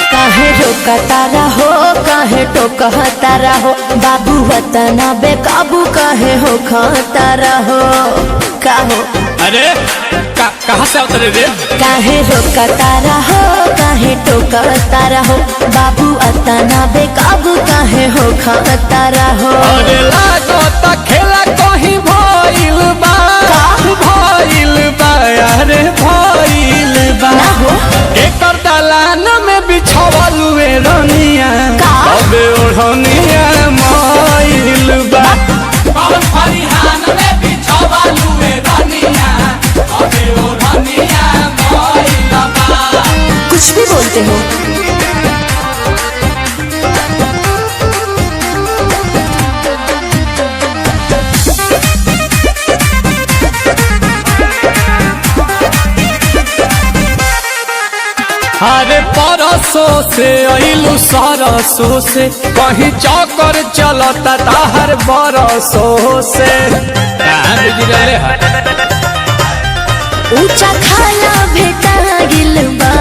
तारा हो कहे टोकतारा हो बाबू वतना बेकाबू कहे हो तारा हो का हो अरे कहाँ से उतरे रे? काहे रोकतारा हो काहे टोकतारा हो बाबू वतना बेकाबू कहे हो तारा हो। अरे लागता खेला कहीं भइल बा अरे भइल बा ना हो एकर दलान में बिछावल वे रनिया अबे ओढ़निया मइल बा पवन फरिहान में बिछावल वे रनिया अबे ओढ़निया मइल बा। कुछ भी बोलते हो। अरे परसों से अइलू सरसों से कहीं चौकर चलता ताहर बरसों से ऊंचा खाला भेटा गिल बा